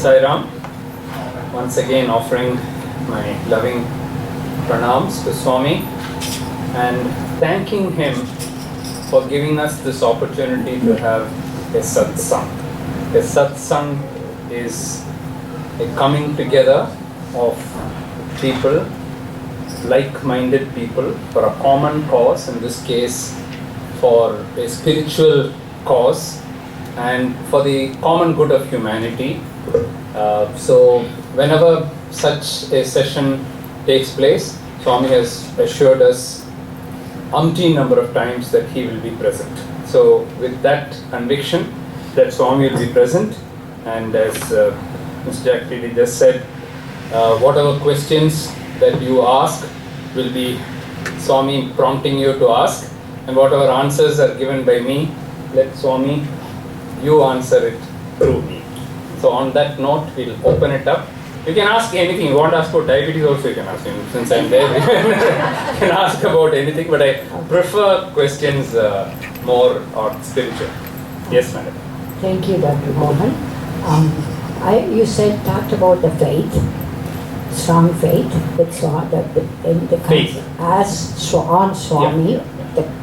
Sai Ram. Once again offering my loving pranams to Swami and thanking him for giving us this opportunity to have a satsang. A satsang is a coming together of people, like-minded people, for a common cause, in this case for a spiritual cause and for the common good of humanity. So whenever such a session takes place, Swami has assured us umpteen number of times that he will be present. So with that conviction that Swami will be present, and as Mr. Jack just said, whatever questions that you ask will be Swami prompting you to ask, and whatever answers are given by me, let Swami, you answer it through me. So on that note, we'll open it up. You can ask anything. You want to ask about diabetes also, you can ask him. Since I'm there, you can ask about anything, but I prefer questions more or spiritual. Yes, madam. Thank you, Dr. Mohan. You talked about the faith, strong faith, in the Faith. as on Swami,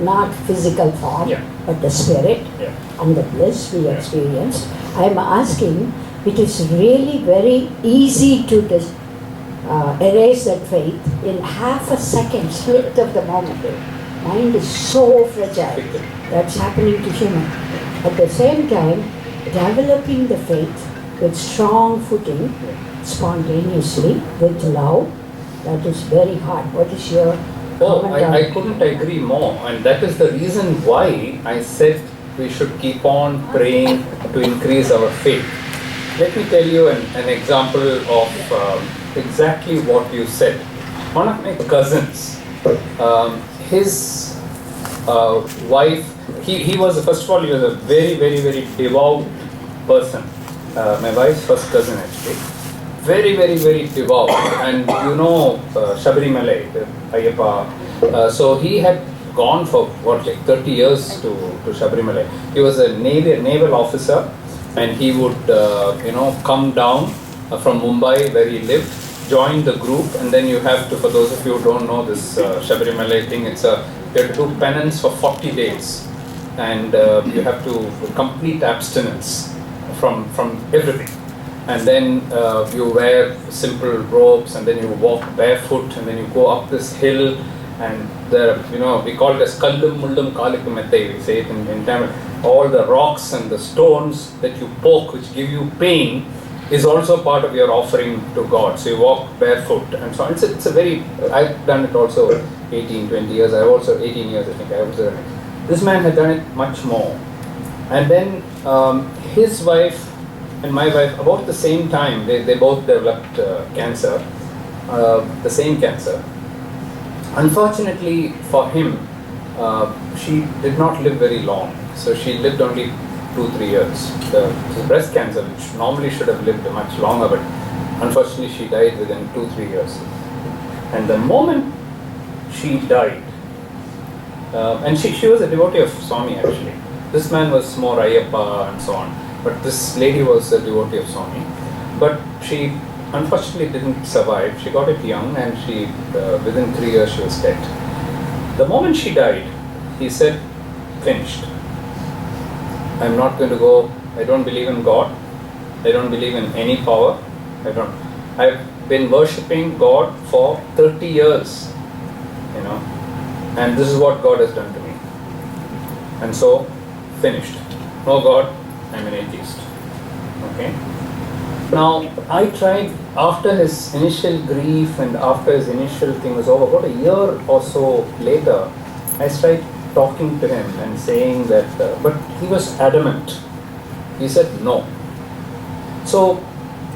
not physical form, but the spirit and the bliss we experienced. I am asking, it is really very easy to erase that faith in half a second, split of the moment. Mind is so fragile. That's happening to human. At the same time, developing the faith with strong footing, spontaneously, with love, that is very hard. What is your comment on I couldn't agree more, and that is the reason why I said we should keep on praying to increase our faith. Let me tell you an example of exactly what you said. One of my cousins, his wife, he was, first of all, he was a very, very, very devout person. My wife's first cousin, actually. Very, very, very devout. And you know Shabarimala, Ayyappa. So he had gone for like 30 years to Shabarimala. He was a naval officer, and he would come down from Mumbai where he lived, join the group, and then you have to, for those of you who don't know this Shabarimala thing, you have to do penance for 40 days, and you have to complete abstinence from everything, and then you wear simple robes, and then you walk barefoot, and then you go up this hill, and there, we call it as kallum mullum kalikku mettai, we say it in Tamil. All the rocks and the stones that you poke, which give you pain, is also part of your offering to God. So you walk barefoot, and so on. It's a very, I've done it also 18, 20 years. I also 18 years, I think I was done it. This man had done it much more. And then his wife and my wife, about the same time, they both developed cancer, the same cancer. Unfortunately for him, she did not live very long. So she lived only 2-3 years. The breast cancer, which normally should have lived much longer, but unfortunately she died within 2-3 years. And the moment she died, and she was a devotee of Swami actually. This man was more Ayyappa and so on, but this lady was a devotee of Swami. But she unfortunately didn't survive. She got it young, and she within 3 years she was dead. The moment she died, he said, finished. I'm not going to go, I don't believe in God, I don't believe in any power, I've been worshipping God for 30 years, and this is what God has done to me. And so, finished. No God, I'm an atheist. Okay? Now, I tried, after his initial grief and after his initial thing was over, about a year or so later, I tried talking to him and saying that, but he was adamant. He said no. So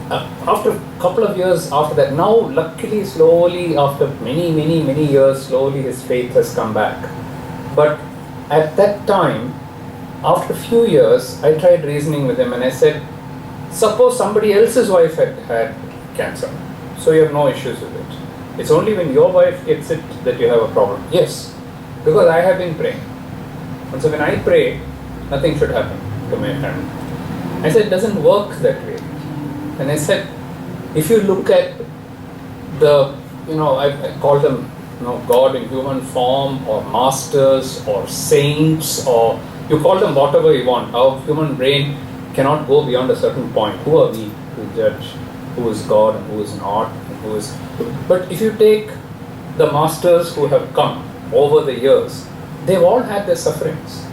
after a couple of years after that, now luckily slowly, after many years, slowly his faith has come back. But at that time, after a few years, I tried reasoning with him, and I said, suppose somebody else's wife had cancer, so you have no issues with it. It's only when your wife gets it that you have a problem. Yes. Because I have been praying. And so when I pray, nothing should happen to my friend. I said, it doesn't work that way. And I said, if you look at the, I call them, God in human form, or masters, or saints, or you call them whatever you want. Our human brain cannot go beyond a certain point. Who are we to judge who is God and who is not, and who is? But if you take the masters who have come over the years, they've all had their sufferings,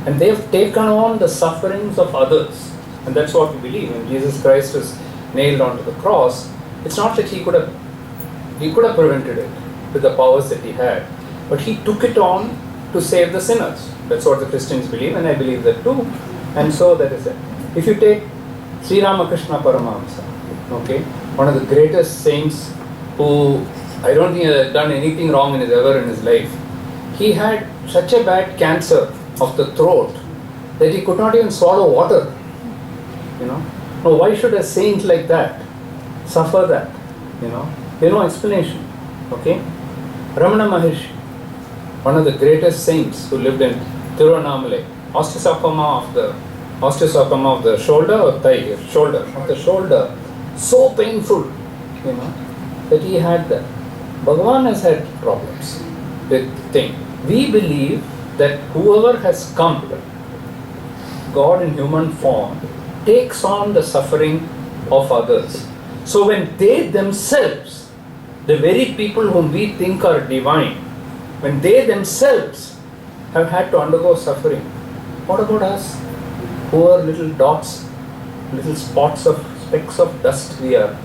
and they have taken on the sufferings of others, and that's what we believe. When Jesus Christ was nailed onto the cross, it's not that he could have prevented it with the powers that he had, but he took it on to save the sinners. That's what the Christians believe, and I believe that too. And so that is it. If you take Sri Ramakrishna Paramahamsa, okay, one of the greatest saints who I don't think has done anything wrong ever in his life, he had such a bad cancer of the throat that he could not even swallow water. Now, why should a saint like that suffer that? There's no explanation. Okay? Ramana Maharshi, one of the greatest saints who lived in Tiruvannamalai, osteosarcoma of the shoulder or thigh, shoulder, of the shoulder, so painful, that he had that. Bhagavan has had problems with things. We believe that whoever has come, God in human form, takes on the suffering of others. So when they themselves, the very people whom we think are divine, when they themselves have had to undergo suffering, what about us? Poor little dots, little specks of dust we are,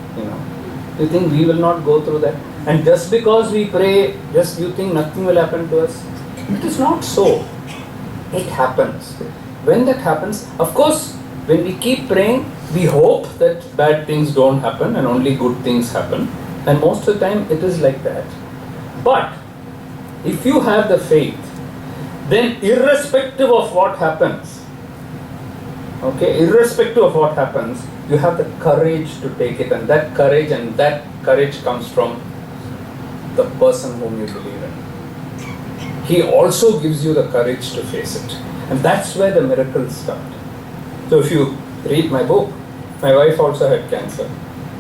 You think we will not go through that? And just because we pray, you think nothing will happen to us? It is not so. It happens. When that happens, of course, when we keep praying, we hope that bad things don't happen and only good things happen. And most of the time it is like that. But if you have the faith, then irrespective of what happens, you have the courage to take it, and that courage comes from the person whom you believe in. He also gives you the courage to face it. And that's where the miracles start. So if you read my book, my wife also had cancer.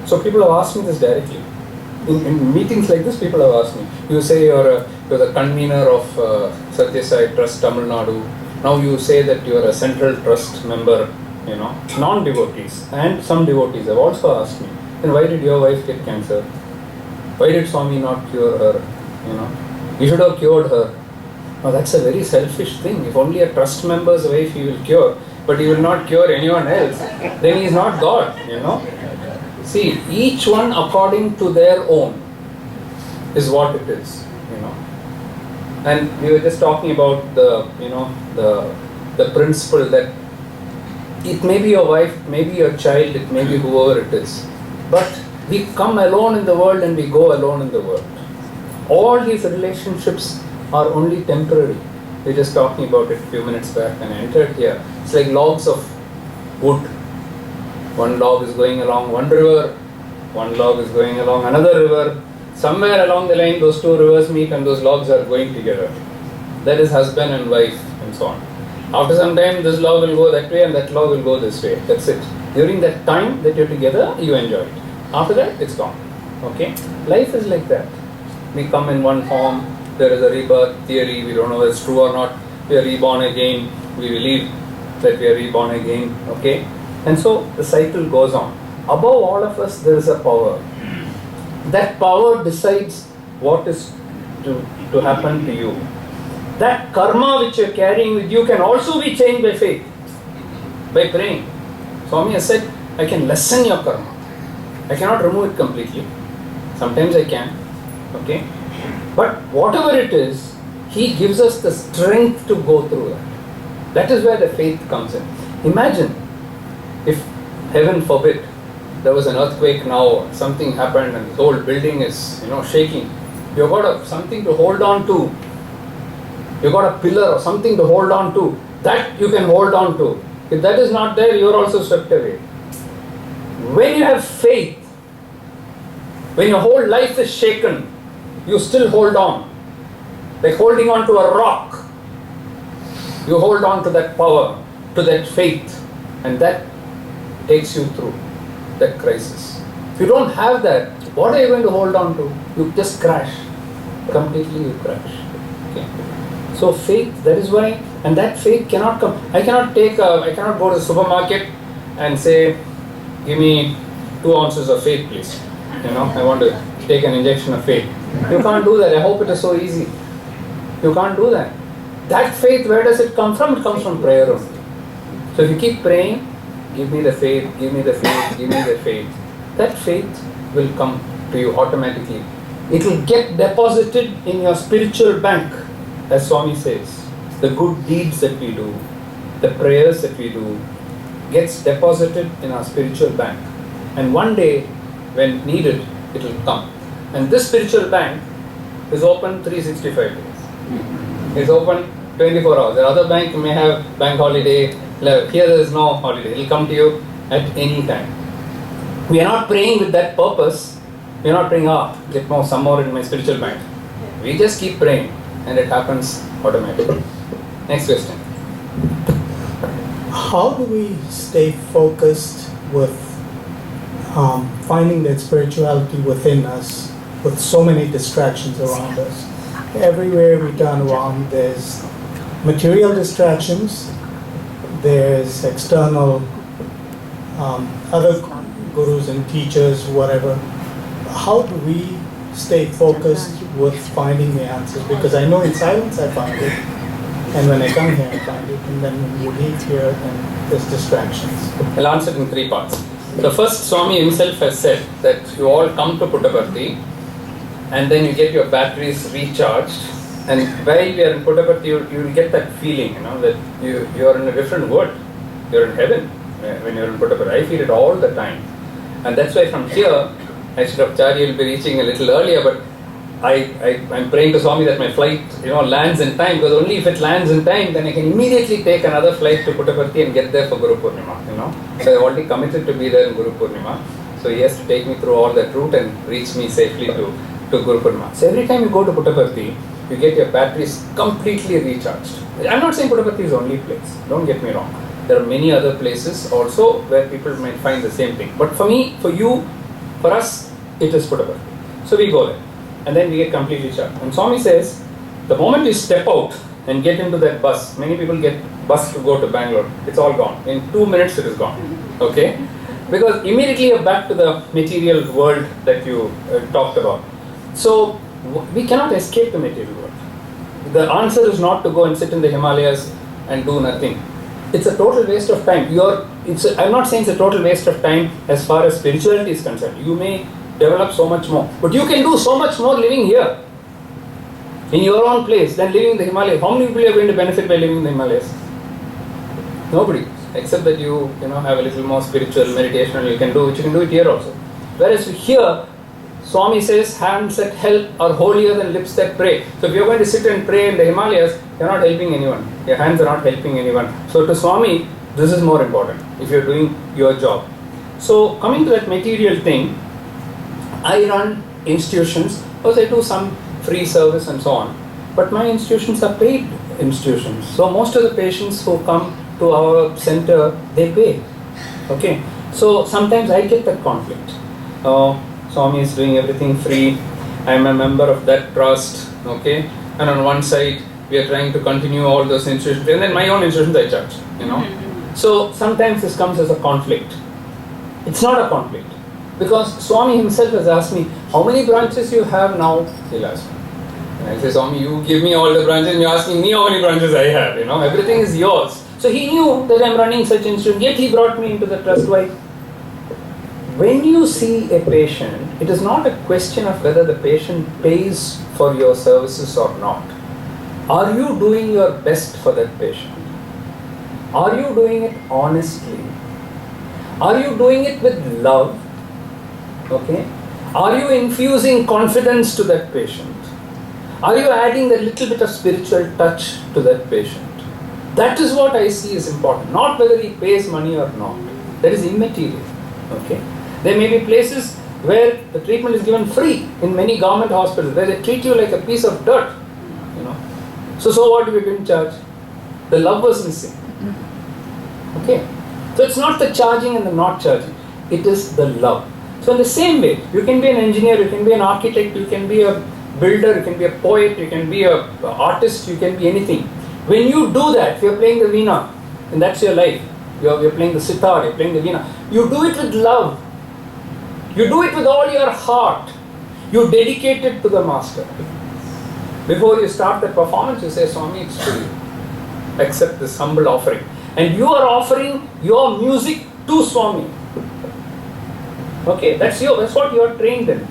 So people have asked me this directly. In meetings like this, people have asked me, you say you're the convener of Satya Sai Trust Tamil Nadu. Now you say that you are a central trust member, non-devotees and some devotees have also asked me, then why did your wife get cancer? Why did Swami not cure her? You should have cured her. Now that's a very selfish thing. If only a trust member's wife he will cure, but he will not cure anyone else, then he is not God, See, each one according to their own is what it is, And we were just talking about the principle that it may be your wife, maybe your child, it may be whoever it is. But we come alone in the world and we go alone in the world. All these relationships are only temporary. We were just talking about it a few minutes back when I entered here. It's like logs of wood. One log is going along one river, one log is going along another river. Somewhere along the line, those two rivers meet and those logs are going together. That is husband and wife and so on. After some time, this log will go that way and that log will go this way. That's it. During that time that you're together, you enjoy it. After that, it's gone. Okay? Life is like that. We come in one form. There is a rebirth theory. We don't know whether it's true or not. We are reborn again. We believe that we are reborn again. Okay? And so the cycle goes on. Above all of us, there is a power. That power decides what is to happen to you. That karma which you are carrying with you can also be changed by faith, by praying. Swami has said, I can lessen your karma. I cannot remove it completely. Sometimes I can. Okay? But whatever it is, he gives us the strength to go through that. That is where the faith comes in. Imagine if, heaven forbid, there was an earthquake now, something happened and the whole building is, shaking. You've got something to hold on to. You've got a pillar or something to hold on to. That you can hold on to. If that is not there, you're also swept away. When you have faith, when your whole life is shaken, you still hold on. Like holding on to a rock. You hold on to that power, to that faith, and that takes you through. that crisis. If you don't have that, what are you going to hold on to? You just crash. Completely you crash. Okay. So faith, that is why, and that faith cannot come. I cannot go to the supermarket and say, give me 2 ounces of faith, please. I want to take an injection of faith. You can't do that. I hope it is so easy. You can't do that. That faith, where does it come from? It comes from prayer only. So if you keep praying, give me the faith, give me the faith, give me the faith, that faith will come to you automatically. It will get deposited in your spiritual bank, as Swami says. The good deeds that we do, the prayers that we do, gets deposited in our spiritual bank. And one day, when needed, it will come. And this spiritual bank is open 365 days. It's open 24 hours. The other bank may have bank holiday. Here there is no holiday. It will come to you at any time. We are not praying with that purpose. We are not praying, get some more in my spiritual bank. We just keep praying and it happens automatically. Next question. How do we stay focused with finding that spirituality within us with so many distractions around us? Everywhere we turn around, there's material distractions, there's external other gurus and teachers, whatever. How do we stay focused with finding the answers? Because I know in silence I find it, and when I come here I find it, and then when you leave here, then there's distractions. I'll answer it in 3 parts. The first, Swami himself has said that you all come to Puttaparthi and then you get your batteries recharged, and while you are in Puttaparthi you will get that feeling, that you are in a different world. You are in heaven when you are in Puttaparthi. I feel it all the time. And that's why from here, instead of Charya will be reaching a little earlier, but I'm praying to Swami that my flight lands in time, because only if it lands in time then I can immediately take another flight to Puttaparthi and get there for Guru Purnima. So I've already committed to be there in Guru Purnima. So he has to take me through all that route and reach me safely to Guru Purnima. So every time you go to Puttaparthi, you get your batteries completely recharged. I'm not saying Puttaparthi is the only place, don't get me wrong. There are many other places also where people might find the same thing. But for me, for you, for us, it is Puttaparthi. So we go there and then we get completely charged. And Swami says, the moment you step out and get into that bus, many people get bus to go to Bangalore, it's all gone. In 2 minutes it is gone. Okay? Because immediately you're back to the material world that you talked about. So we cannot escape the material world. The answer is not to go and sit in the Himalayas and do nothing. It's a total waste of time. I'm not saying it's a total waste of time as far as spirituality is concerned. You may develop so much more, but you can do so much more living here, in your own place, than living in the Himalayas. How many people are going to benefit by living in the Himalayas? Nobody, except that you have a little more spiritual meditation and you can do it here also. Whereas here, Swami says, hands that help are holier than lips that pray. So if you're going to sit and pray in the Himalayas, you're not helping anyone. Your hands are not helping anyone. So to Swami, this is more important if you're doing your job. So coming to that material thing, I run institutions, because I do some free service and so on. But my institutions are paid institutions. So most of the patients who come to our center, they pay. Okay. So sometimes I get that conflict. Swami is doing everything free. I am a member of that trust. Okay. And on one side, we are trying to continue all those institutions. And then my own institutions I charge. So sometimes this comes as a conflict. It's not a conflict. Because Swami himself has asked me, how many branches you have now? He'll ask me. And I say, Swami, you give me all the branches and you're asking me how many branches I have. Everything is yours. So he knew that I'm running such institution, yet he brought me into the trust. Why? When you see a patient, it is not a question of whether the patient pays for your services or not. Are you doing your best for that patient? Are you doing it honestly? Are you doing it with love? Okay? Are you infusing confidence to that patient? Are you adding that little bit of spiritual touch to that patient? That is what I see is important, not whether he pays money or not. That is immaterial. Okay? There may be places where the treatment is given free in many government hospitals, where they treat you like a piece of dirt. So what do we didn't charge? The love was missing. Okay? So it's not the charging and the not charging. It is the love. So in the same way, you can be an engineer, you can be an architect, you can be a builder, you can be a poet, you can be an artist, you can be anything. When you do that, if you're playing the veena, and that's your life, you're playing the sitar, you're playing the veena, you do it with love. You do it with all your heart. You dedicate it to the master. Before you start the performance, you say, Swami, it's for you. Accept this humble offering. And you are offering your music to Swami. Okay, that's what you are trained in.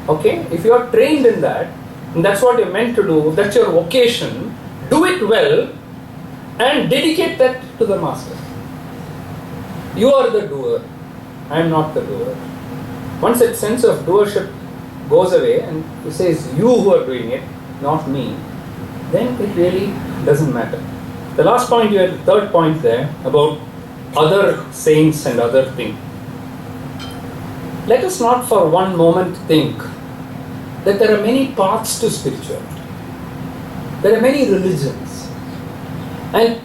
Okay, if you are trained in that, and that's what you're meant to do, that's your vocation, do it well and dedicate that to the master. You are the doer. I am not the doer. Once that sense of doership goes away and it says you who are doing it, not me, then it really doesn't matter. The last point you had, the third point there about other saints and other things. Let us not for one moment think that there are many paths to spirituality. There are many religions. And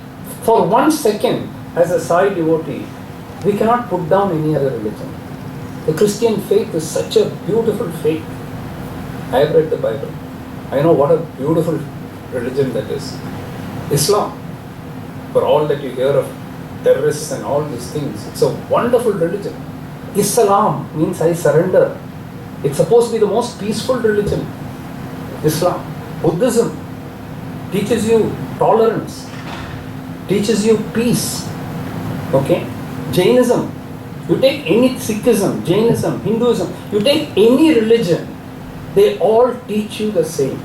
for 1 second, as a Sai devotee, we cannot put down any other religion. The Christian faith is such a beautiful faith. I have read the Bible. I know what a beautiful religion that is. Islam, for all that you hear of terrorists and all these things, it's a wonderful religion. Islam means I surrender. It's supposed to be the most peaceful religion. Islam. Buddhism teaches you tolerance, teaches you peace. Okay? Jainism, you take any Sikhism, Jainism, Hinduism, you take any religion, they all teach you the same.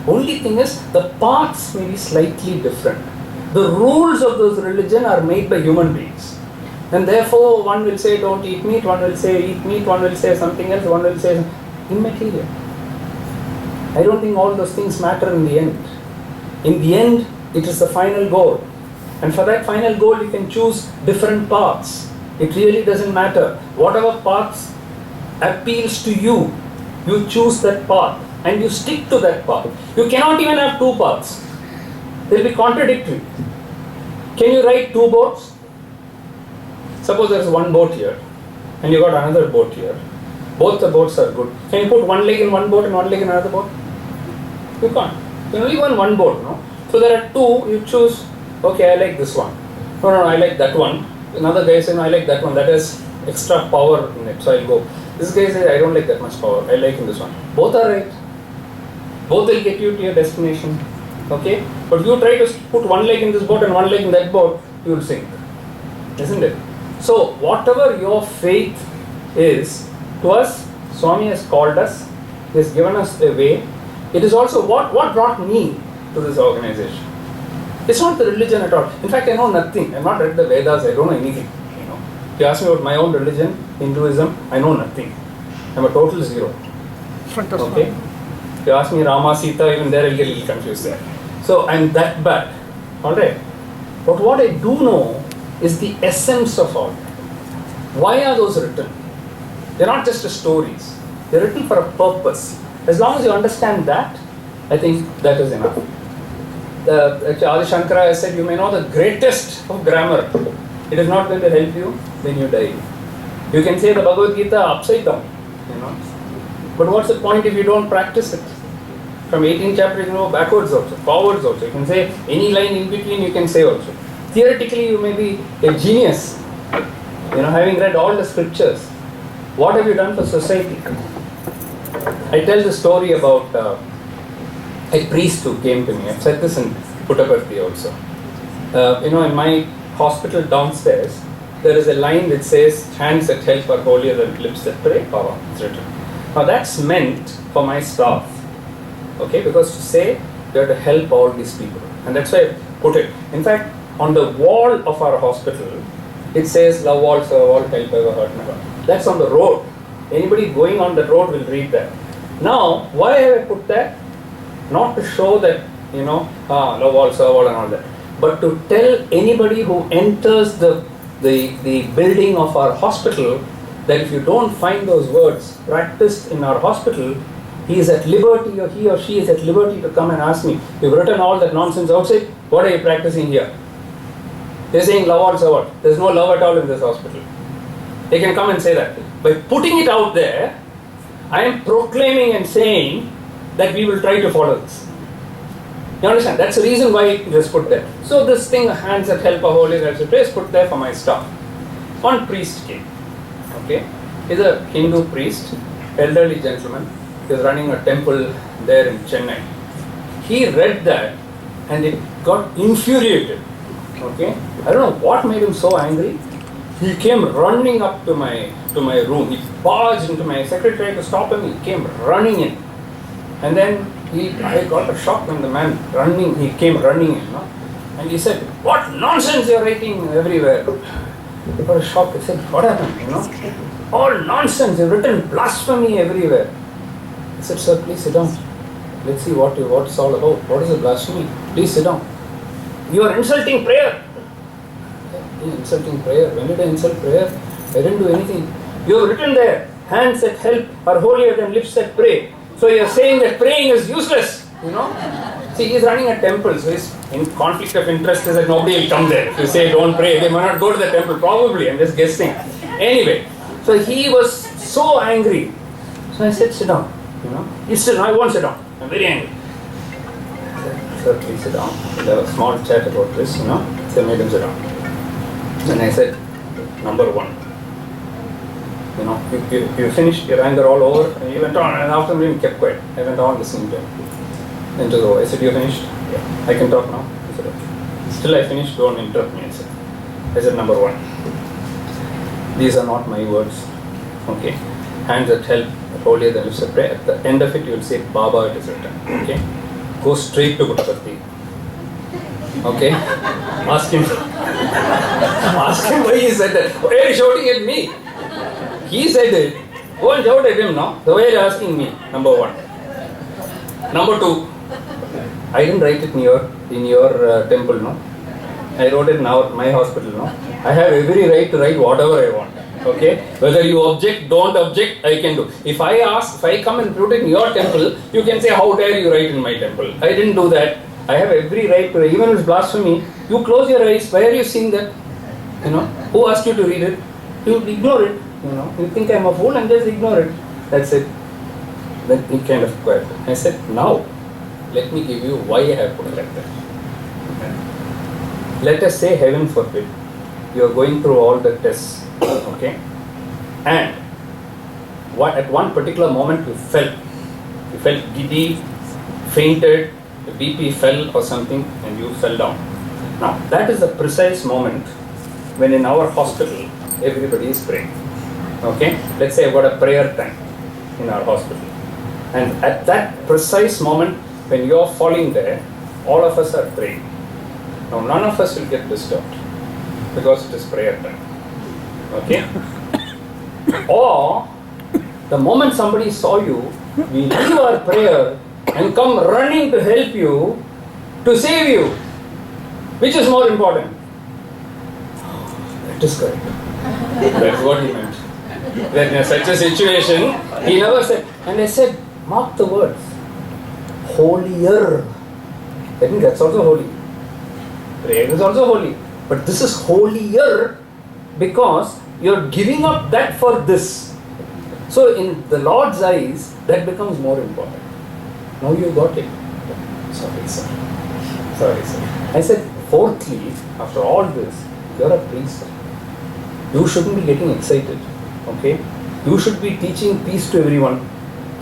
Only thing is, the paths may be slightly different. The rules of those religion are made by human beings. And therefore, one will say don't eat meat, one will say eat meat, one will say something else, one will say immaterial. I don't think all those things matter in the end. In the end, it is the final goal. And for that final goal, you can choose different paths. It really doesn't matter. Whatever path appeals to you, you choose that path and you stick to that path. You cannot even have two paths. They'll be contradictory. Can you ride two boats? Suppose there is one boat here and you got another boat here. Both the boats are good. Can you put one leg in one boat and one leg in another boat? You can't. You can only go in one boat, no? So there are two, you choose, okay, I like this one. No, I like that one. Another guy says, no, I like that one. That has extra power in it, so I'll go. This guy says, I don't like that much power. I like in this one. Both are right. Both will get you to your destination. Okay? But if you try to put one leg in this boat and one leg in that boat, you will sink. Isn't it? So, whatever your faith is, to us, Swami has called us, He has given us a way. It is also what brought me to this organization. It's not the religion at all. In fact, I know nothing. I've not read the Vedas. I don't know anything. If you ask me about my own religion, Hinduism, I know nothing. I'm a total zero. Okay? If you ask me Rama, Sita, even there I'll get a little confused there. So I'm that bad. Alright? But what I do know is the essence of all that. Why are those written? They're not just stories. They're written for a purpose. As long as you understand that, I think that is enough. Adi Shankara has said, you may know the greatest of grammar. It is not going to help you when you die. You can say the Bhagavad Gita upside down, But what's the point if you don't practice it? From 18 chapters, you know backwards also, forwards also. You can say any line in between, you can say also. Theoretically, you may be a genius, having read all the scriptures. What have you done for society? I tell the story about a priest who came to me. I've said this in Puttaparthi also. In my hospital downstairs, there is a line which says, hands that help are holier than lips that pray. It's written. Now that's meant for my staff. Okay, because to say you have to help all these people. And that's why I put it. In fact, on the wall of our hospital, it says, love all, serve all, help ever, hurt never. That's on the road. Anybody going on the road will read that. Now, why have I put that? Not to show that, love all, serve all and all that. But to tell anybody who enters the building of our hospital that if you don't find those words practiced in our hospital, he is at liberty or he or she is at liberty to come and ask me, you've written all that nonsense outside, what are you practicing here? They're saying love all, serve all. There's no love at all in this hospital. They can come and say that. By putting it out there, I am proclaiming and saying that we will try to follow this. You understand? That's the reason why it was put there. So this thing, hands that help a holy is put there for my stuff. One priest came. Okay? He's a Hindu priest, elderly gentleman. He's running a temple there in Chennai. He read that and it got infuriated. Okay? I don't know what made him so angry. He came running up to my room. He barged into my secretary, tried to stop him. He came running in. And then I got a shock when the man he came running in. No? And he said, "What nonsense you're writing everywhere." I got a shock. I said, "What happened? All nonsense. You've written blasphemy everywhere." I said, "Sir, please sit down. Let's see what it's all about. What is a blasphemy? Please sit down. You are insulting prayer." Insulting prayer? When did I insult prayer? I didn't do anything. You have written there, hands that help are holier than lips that pray. So you are saying that praying is useless, See, he is running a temple, so his conflict of interest is that nobody will come there. If you say don't pray, they might not go to the temple, probably, I'm just guessing. Anyway, so he was so angry. So I said, sit down, He said, "No, I won't sit down. I'm very angry." I said, "Sir, please sit down." We had a small chat about this, So I made him sit down. And I said, "Number one, you finished your anger all over." And he went on, and after me, he kept quiet. I went on listening to him. Then to the I said, "You finished? Yeah. I can talk now." He said, "Okay." Still I finished, don't interrupt me. I said, "Number one, these are not my words. Okay? Hands that help, holier than lips that pray. At the end of it, you will say, Baba, it is written. Okay? Go straight to Puttaparthi. Okay? Ask him why he said that. Why are you shouting at me? He said it. Go and shout at him now. The way you're asking me. Number one. Number two. I didn't write it in your temple, no? I wrote it in my hospital, no? I have every right to write whatever I want. Okay? Whether you object, don't object, I can do. If I come and put it in your temple, you can say, how dare you write in my temple? I didn't do that. I have every right to, even if it's blasphemy, you close your eyes, why are you seeing that? Who asked you to read it? You ignore it, You think I'm a fool and just ignore it. That's it. Then he kind of quiet. I said, now, let me give you why I have put it like that. Okay. Let us say, heaven forbid, you are going through all the tests, okay? And at one particular moment you felt giddy, fainted, the BP fell or something, and you fell down. Now, that is the precise moment when in our hospital, everybody is praying. Okay? Let's say I've got a prayer time in our hospital. And at that precise moment, when you're falling there, all of us are praying. Now, none of us will get disturbed because it is prayer time. Okay? Or, the moment somebody saw you, we leave our prayer and come running to help you, to save you. Which is more important? That is correct. That's what he meant. When in such a situation, he never said, and I said, mark the words, holier. I think that's also holy. Prayer is also holy. But this is holier because you're giving up that for this. So in the Lord's eyes, that becomes more important. Now you got it. Sorry, sir. I said, fourthly, after all this, you're a priest. You shouldn't be getting excited. Okay? You should be teaching peace to everyone.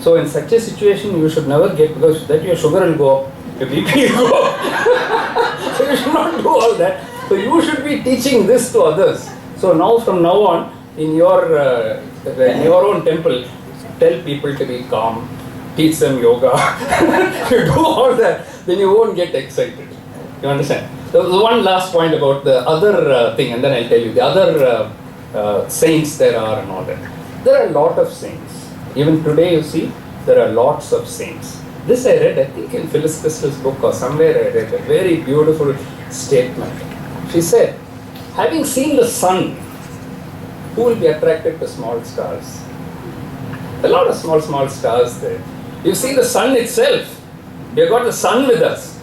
So in such a situation, you should never get, because that your sugar will go up, your BP will go up. So you should not do all that. So you should be teaching this to others. So now, from now on, in your own temple, tell people to be calm, teach them yoga. You do all that, then you won't get excited. You understand? So one last point about the other thing, and then I'll tell you the other saints there are and all that. There are a lot of saints. Even today, you see, there are lots of saints. This I read, I think in Phyllis Crystal's book or somewhere I read a very beautiful statement. She said, having seen the sun, who will be attracted to small stars? A lot of small stars there. You've seen the sun itself. You've got the sun with us.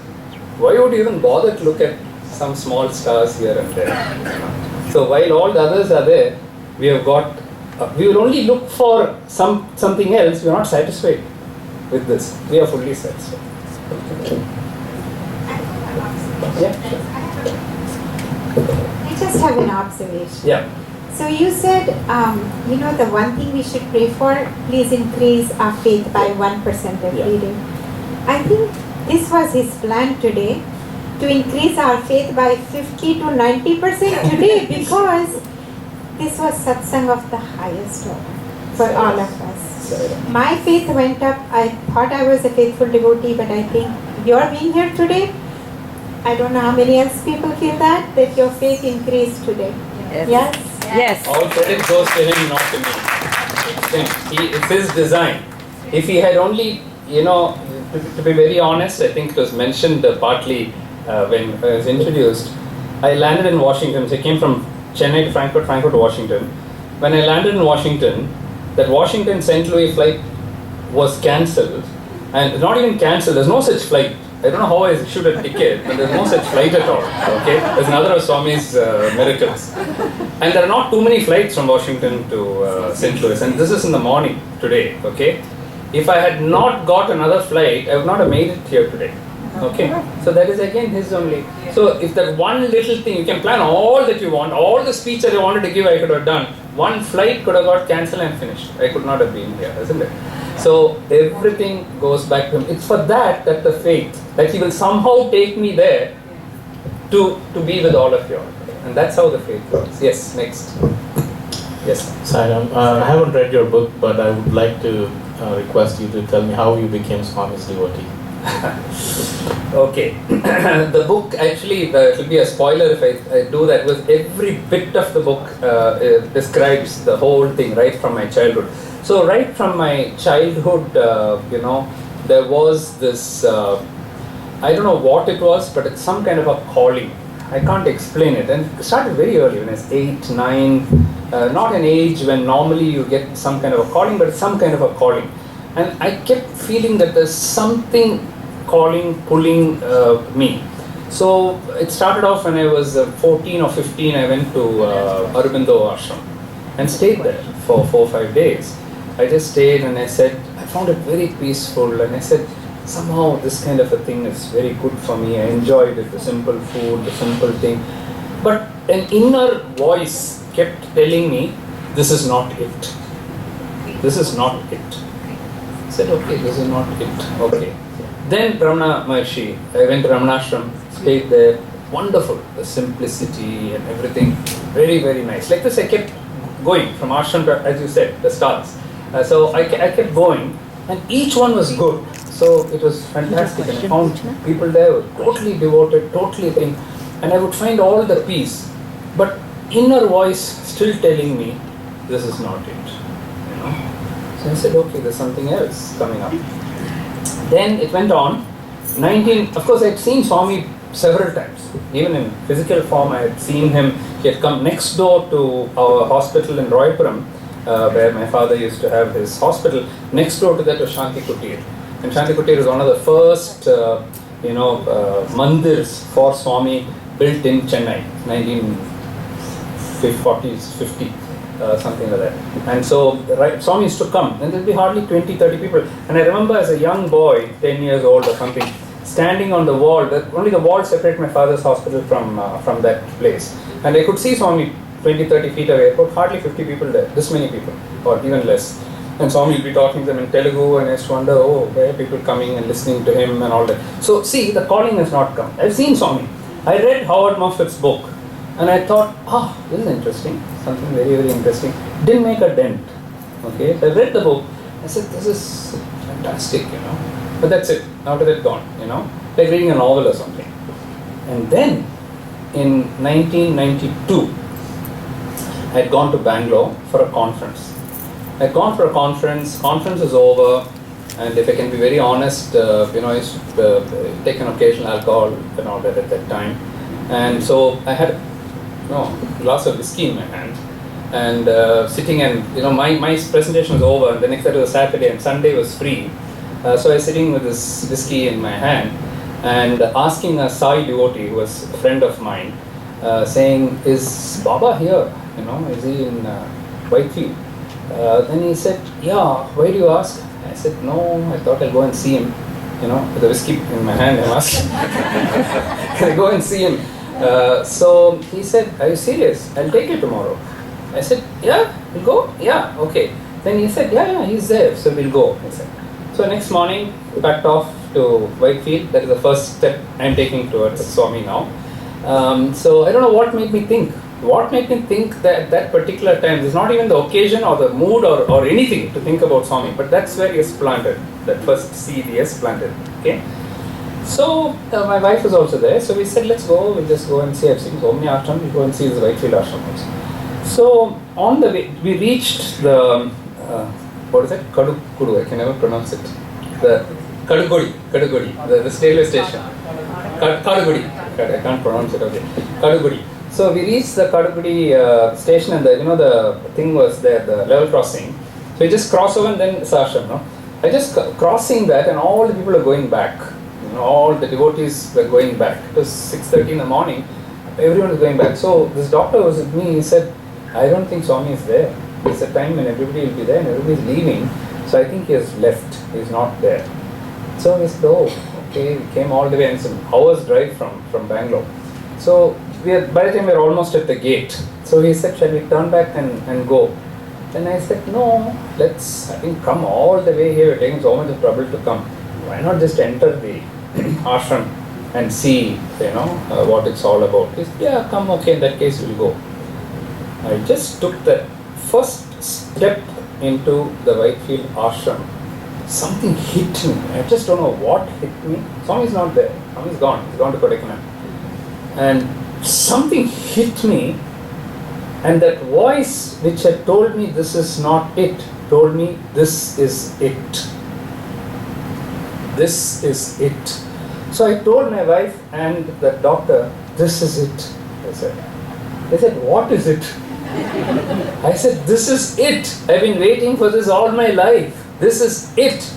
Why would you even bother to look at some small stars here and there? So while all the others are there, we have got, we will only look for something else. We are not satisfied with this. We are fully satisfied. Yeah. I just have an observation. Yeah. So you said, the one thing we should pray for, please increase our faith by 1% every day. I think this was his plan today, to increase our faith by 50 to 90% today, because this was satsang of the highest order for all of us. My faith went up. I thought I was a faithful devotee, but I think your being here today, I don't know how many else people feel that your faith increased today. Yes? Yes. All credit goes to him, not to me. It's his design. If he had only, to be very honest, I think it was mentioned partly when I was introduced. I landed in Washington. So I came from Chennai to Frankfurt, Frankfurt to Washington. When I landed in Washington, that Washington St. Louis flight was cancelled. And not even cancelled, there's no such flight. I don't know how I issued a ticket, but there's no such flight at all. Okay, there's another of Swami's miracles. And there are not too many flights from Washington to St. Louis. And this is in the morning today. Okay, if I had not got another flight, I would not have made it here today. Okay, so that is again his only. So if that one little thing, you can plan all that you want, all the speech that I wanted to give, I could have done. One flight could have got cancelled and finished. I could not have been here, isn't it? So everything goes back to him. It's for that the faith, that he will somehow take me there to be with all of you. And that's how the faith works. Yes, next. Yes. Sairam, I haven't read your book, but I would like to request you to tell me how you became Swami's devotee. Okay. The book, actually, it will be a spoiler if I do that, with every bit of the book describes the whole thing right from my childhood. So right from my childhood, there was this, I don't know what it was, but it's some kind of a calling. I can't explain it. And it started very early, when I was 8, 9, not an age when normally you get some kind of a calling, but some kind of a calling. And I kept feeling that there's something calling, pulling me. So it started off when I was 14 or 15. I went to Aurobindo Ashram and stayed there for 4 or 5 days. I just stayed and I said, I found it very peaceful, and I said, somehow this kind of a thing is very good for me. I enjoyed it, the simple food, the simple thing. But an inner voice kept telling me, this is not it. This is not it. I said, okay, this is not it. Okay. Then Ramana Maharshi, I went to Ramanashram, stayed there. Wonderful, the simplicity and everything. Very, very nice. Like this, I kept going from ashram to, as you said, the stars. So I kept going, and each one was good. So it was fantastic. And I found people there were totally devoted, totally thing. And I would find all the peace. But inner voice still telling me, this is not it. So I said, okay, there's something else coming up. Then it went on. Of course, I had seen Swami several times. Even in physical form, I had seen him. He had come next door to our hospital in Royapuram, where my father used to have his hospital. Next door to that was Shanti Kutir. And Shanti Kutir was one of the first, mandirs for Swami built in Chennai, 1940s, 50. Something like that. And so Swami used to come, and there would be hardly 20, 30 people. And I remember as a young boy, 10 years old or something, standing on the wall, only the wall separated my father's hospital from that place. And I could see Swami 20, 30 feet away, but hardly 50 people there, this many people, or even less. And Swami would be talking to them in Telugu, and I used to wonder, where are people coming and listening to him and all that. So see, the calling has not come. I've seen Swami. I read Howard Moffat's book, and I thought, this is interesting, something very, very interesting. Didn't make a dent. Okay, so I read the book. I said, this is fantastic, But that's it. After that, gone, like reading a novel or something. And then, in 1992, I had gone to Bangalore for a conference. I had gone for a conference. Conference is over, and if I can be very honest, I used to take an occasional alcohol and all that at that time. And so I had glass of whiskey in my hand, and sitting, and my presentation was over, and the next day was Saturday, and Sunday was free. So I was sitting with this whiskey in my hand and asking a Sai devotee, who was a friend of mine, saying, is Baba here? Is he in Whitefield. Then he said, yeah, why do you ask? I said, no, I thought I'll go and see him. You know, with the whiskey in my hand, I'm asking, can I go and see him? So he said, are you serious? I'll take you tomorrow. I said, yeah, we'll go? Yeah, okay. Then he said, yeah, he's there, so we'll go. He said. So next morning, packed off to Whitefield. That is the first step I'm taking towards Swami now. So I don't know what made me think. What made me think that that particular time, it's not even the occasion or the mood or anything to think about Swami, but that's where he is planted. That first seed he has planted. Okay. So my wife was also there. So we said, let's go. We'll just go and see. I've seen so many ashrams. We'll go and see this Whitefield ashram also. So on the way, we reached the what is it? Kadukuru. I can never pronounce it. The Kadugodi, the railway station. Kadugodi. I can't pronounce it. Okay. Kadugodi. So we reached the Kadugodi station, and the thing was there, the level crossing. So we just cross over and then it's ashram, no? I just crossing that, and all the people are going back. All the devotees were going back. It was 6:30 in the morning. Everyone is going back. So this doctor was with me. He said, I don't think Swami is there. It's a time when everybody will be there and everybody is leaving. So I think he has left. He is not there. So we said, oh, okay. We came all the way, and it's an hour's drive from Bangalore. So by the time we were almost at the gate. So he said, shall we turn back and go? Then I said, no, let's, I think, come all the way here. We're taking so much of trouble to come. Why not just enter the ashram and see, what it's all about? He said, yeah, come, okay, in that case we'll go. I just took that first step into the Whitefield ashram. Something hit me. I just don't know what hit me. Swami's not there. Swami's gone. He's gone to Kodaikanal. And something hit me, and that voice which had told me this is not it, told me this is it. This is it. So I told my wife and the doctor, this is it. They said, what is it? I said, this is it. I've been waiting for this all my life. This is it.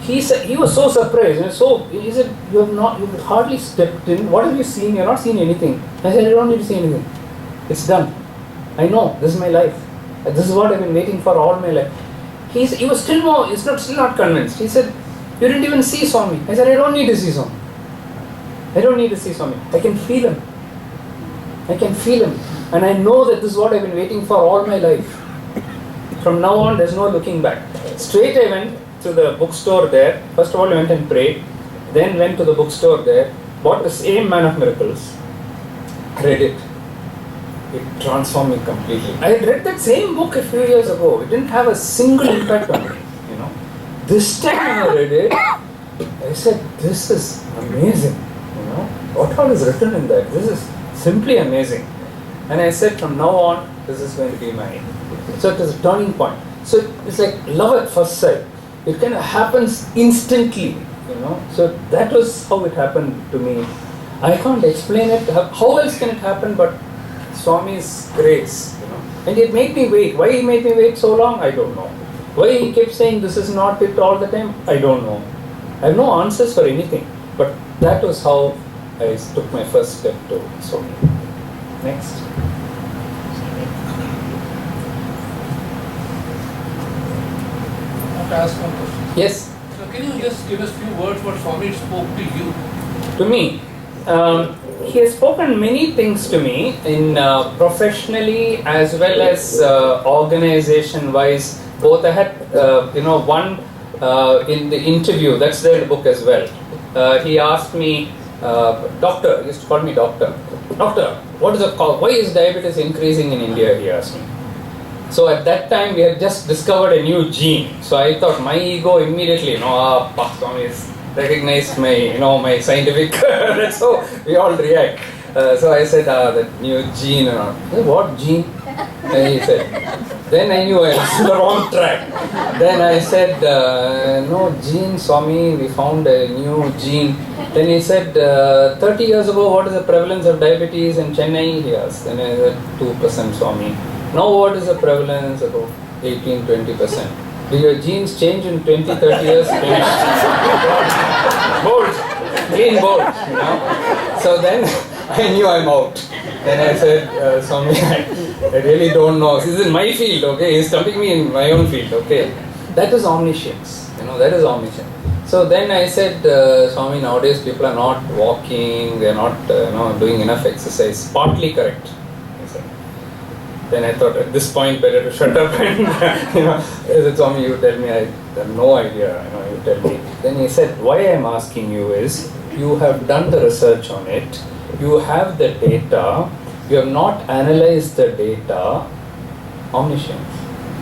He said, he was so surprised. He said, you've hardly stepped in. What have you seen? You're not seeing anything. I said, I don't need to see anything. It's done. I know. This is my life. This is what I've been waiting for all my life. He was still not convinced. He said, you didn't even see Swami. I said, I don't need to see Swami. I don't need to see Swami. I can feel him. I can feel him. And I know that this is what I've been waiting for all my life. From now on, there's no looking back. Straight I went to the bookstore there. First of all, I went and prayed. Then went to the bookstore there. Bought the same Man of Miracles. Read it. It transformed me completely. I had read that same book a few years ago. It didn't have a single impact on me. This time when I read it, I said, this is amazing. What all is written in that? This is simply amazing. And I said, from now on, this is going to be my... So it is a turning point. So it's like love at first sight. It kind of happens instantly, So that was how it happened to me. I can't explain it. How else can it happen but Swami's grace, And it made me wait. Why he made me wait so long? I don't know. Why he kept saying this is not it all the time? I don't know. I have no answers for anything. But that was how I took my first step to Swami. Next. I have to ask one question. Yes. So can you just give us a few words what Swami spoke to you? To me, he has spoken many things to me in professionally as well as organization-wise. Both I had, one in the interview, that's there in the book as well. He asked me, doctor, he used to call me doctor. Doctor, what is the cause? Why is diabetes increasing in India? He asked me. So at that time we had just discovered a new gene. So I thought my ego immediately, Swami has recognized my, my scientific. That's how we all react. So I said, that new gene. What gene? And he said, then I knew I was on the wrong track. Then I said, no, gene, Swami, we found a new gene. Then he said, 30 years ago, what is the prevalence of diabetes in Chennai? He asked. Then I said, 2%, Swami. Now what is the prevalence? About 18-20%. Do your genes change in 20-30 years? Bold. Clean bold, So then I knew I'm out. Then I said, Swami, I really don't know. This is in my field, okay? He's stumping me in my own field, okay? That is omniscience, that is omniscience. So then I said, Swami, nowadays people are not walking, they are not, doing enough exercise. Partly correct, he said. Then I thought at this point better to shut up and, I said, Swami, you tell me, I have no idea, you tell me. Then he said, why I am asking you is, you have done the research on it, you have the data, you have not analyzed the data, omniscience,